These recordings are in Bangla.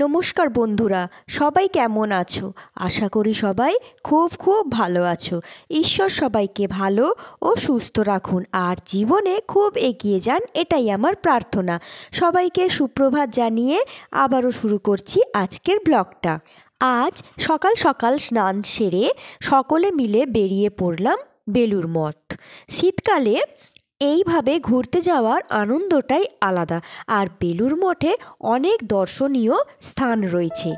নমস্কার বন্ধুরা, সবাই কেমন আছো? আশা করি সবাই খুব খুব ভালো আছো। ঈশ্বর সবাইকে ভালো ও সুস্থ রাখুন আর জীবনে খুব এগিয়ে যান, এটাই আমার প্রার্থনা। সবাইকে সুপ্রভাত জানিয়ে আবারও শুরু করছি আজকের ব্লগটা। আজ সকাল সকাল স্নান সেরে সকলে মিলে বেরিয়ে পড়লাম বেলুড় মঠ। শীতকালে এইভাবে ঘুরতে যাওয়ার আনন্দটাই আলাদা। আর বেলুড় মঠে অনেক দর্শনীয় স্থান রয়েছে।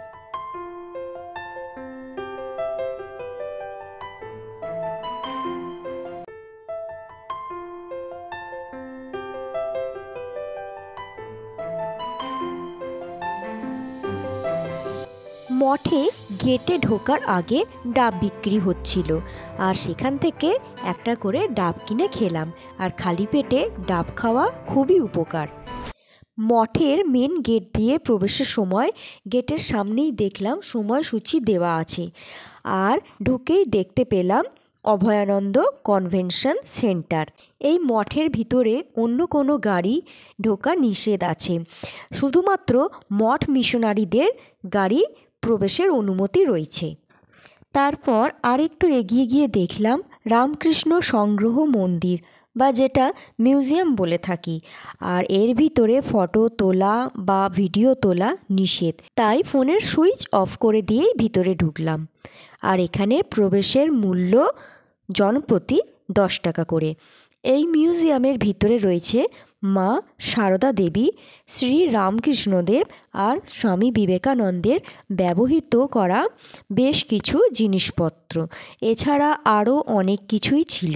মঠে গেটে ঢোকার আগে ডাব বিক্রি হচ্ছিল, আর সেখান থেকে একটা করে ডাব কিনে খেলাম। আর খালি পেটে ডাব খাওয়া খুবই উপকার। মঠের মেন গেট দিয়ে প্রবেশের সময় গেটের সামনেই দেখলাম সময়সূচি দেওয়া আছে। আর ঢুকেই দেখতে পেলাম অভয়ানন্দ কনভেনশন সেন্টার। এই মঠের ভিতরে অন্য কোনো গাড়ি ঢোকা নিষেধ আছে, শুধুমাত্র মঠ মিশনারিদের গাড়ি প্রবেশের অনুমতি রয়েছে। তারপর আরেকটু এগিয়ে গিয়ে দেখলাম রামকৃষ্ণ সংগ্রহ মন্দির, বা যেটা মিউজিয়াম বলে থাকি। আর এর ভিতরে ফটো তোলা বা ভিডিও তোলা নিষেধ, তাই ফোনের সুইচ অফ করে দিয়েই ভিতরে ঢুকলাম। আর এখানে প্রবেশের মূল্য জনপ্রতি 10 টাকা করে। এই মিউজিয়ামের ভিতরে রয়েছে মা সারদা দেবী, শ্রী রামকৃষ্ণদেব আর স্বামী বিবেকানন্দের ব্যবহৃত করা বেশ কিছু জিনিসপত্র। এছাড়া আরও অনেক কিছুই ছিল।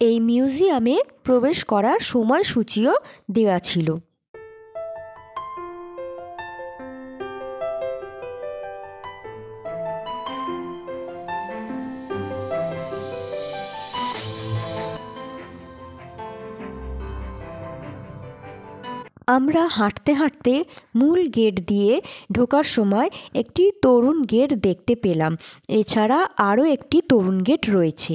এই মিউজিয়ামে প্রবেশ করার সময়সূচিও দেওয়া ছিল। আমরা হাঁটতে হাঁটতে মূল গেট দিয়ে ঢোকার সময় একটি তরুণ গেট দেখতে পেলাম। এছাড়া আরও একটি তরুণ গেট রয়েছে।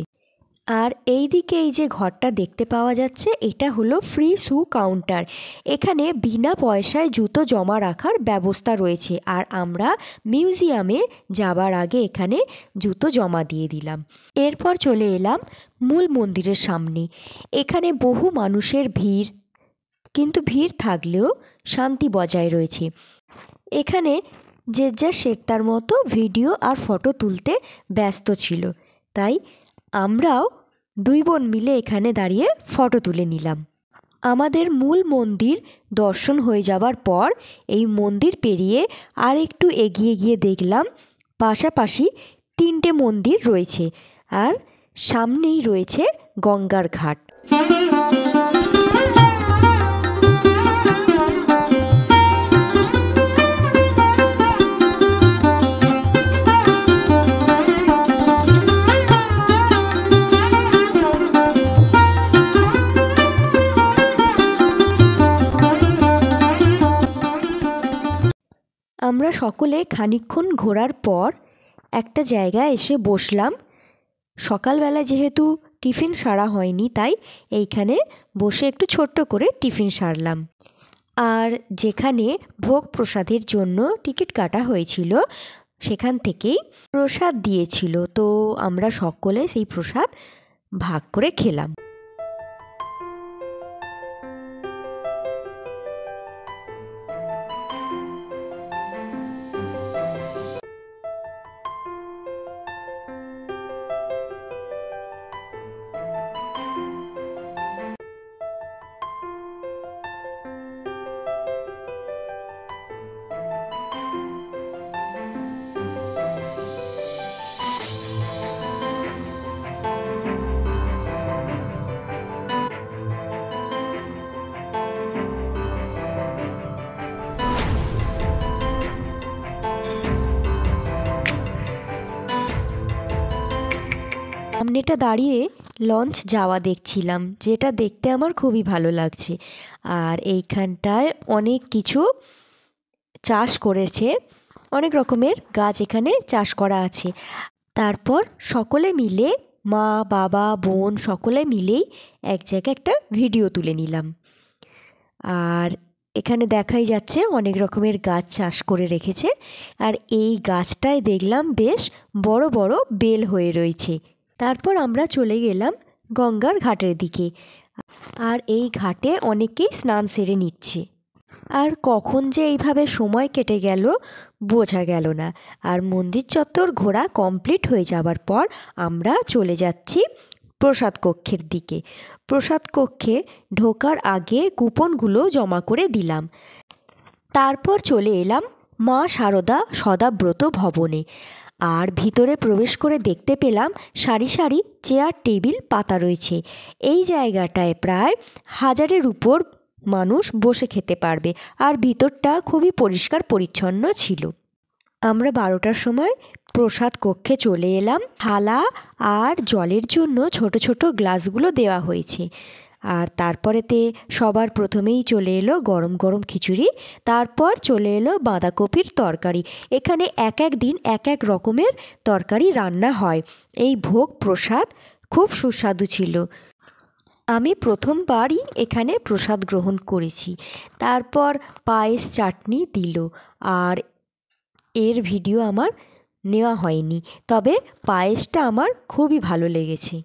আর এই দিকে এই যে ঘরটা দেখতে পাওয়া যাচ্ছে, এটা হলো ফ্রি শু কাউন্টার। এখানে বিনা পয়সায় জুতো জমা রাখার ব্যবস্থা রয়েছে। আর আমরা মিউজিয়ামে যাবার আগে এখানে জুতো জমা দিয়ে দিলাম। এরপর চলে এলাম মূল মন্দিরের সামনে। এখানে বহু মানুষের ভিড়, কিন্তু ভিড় থাকলেও শান্তি বজায় রয়েছে। এখানে যে যা তার মতো ভিডিও আর ফটো তুলতে ব্যস্ত ছিল, তাই আমরাও 2 বোন মিলে এখানে দাঁড়িয়ে ফটো তুলে নিলাম। আমাদের মূল মন্দির দর্শন হয়ে যাবার পর এই মন্দির পেরিয়ে আর একটু এগিয়ে গিয়ে দেখলাম পাশাপাশি 3টে মন্দির রয়েছে, আর সামনেই রয়েছে গঙ্গার ঘাট। আমরা সকলে খানিকক্ষণ ঘোরার পর একটা জায়গায় এসে বসলাম। সকালবেলা যেহেতু টিফিন সারা হয়নি, তাই এইখানে বসে একটু ছোট্ট করে টিফিন সারলাম। আর যেখানে ভোগ প্রসাদের জন্য টিকিট কাটা হয়েছিল, সেখান থেকেই প্রসাদ দিয়েছিল, তো আমরা সকলে সেই প্রসাদ ভাগ করে খেলাম। সামনেটা দাঁড়িয়ে লঞ্চ যাওয়া দেখছিলাম, যেটা দেখতে আমার খুবই ভালো লাগছে। আর এইখানটায় অনেক কিছু চাষ করেছে, অনেক রকমের গাছ এখানে চাষ করা আছে। তারপর সকলে মিলে, মা বাবা বোন সকলে মিলেই এক জায়গায় একটা ভিডিও তুলে নিলাম। আর এখানে দেখাই যাচ্ছে অনেক রকমের গাছ চাষ করে রেখেছে। আর এই গাছটায় দেখলাম বেশ বড় বড় বেল হয়ে রয়েছে। তারপর আমরা চলে গেলাম গঙ্গার ঘাটের দিকে। আর এই ঘাটে অনেকেই স্নান সেরে নিচ্ছে। আর কখন যে এইভাবে সময় কেটে গেল বোঝা গেল না। আর মন্দির চত্বর ঘোরা কমপ্লিট হয়ে যাবার পর আমরা চলে যাচ্ছি প্রসাদ কক্ষের দিকে। প্রসাদ কক্ষে ঢোকার আগে কুপনগুলো জমা করে দিলাম। তারপর চলে এলাম মা শারদা সদাব্রত ভবনে। আর ভিতরে প্রবেশ করে দেখতে পেলাম সারি সারি চেয়ার টেবিল পাতা রয়েছে। এই জায়গাটায় প্রায় 1000-এর উপর মানুষ বসে খেতে পারবে। আর ভিতরটা খুবই পরিষ্কার পরিচ্ছন্ন ছিল। আমরা 12টার সময় প্রসাদ কক্ষে চলে এলাম। থালা আর জলের জন্য ছোট ছোট গ্লাসগুলো দেওয়া হয়েছে। আর তারপরেতে সবার প্রথমেই চলে এলো গরম গরম খিচুড়ি। তারপর চলে এলো বাঁধাকপির তরকারি। এখানে এক এক দিন এক এক রকমের তরকারি রান্না হয়। এই ভোগ প্রসাদ খুব সুস্বাদু ছিল। আমি প্রথমবারই এখানে প্রসাদ গ্রহণ করেছি। তারপর পায়েস চাটনি দিল। আর এর ভিডিও আমার নেওয়া হয়নি, তবে পায়েসটা আমার খুবই ভালো লেগেছে।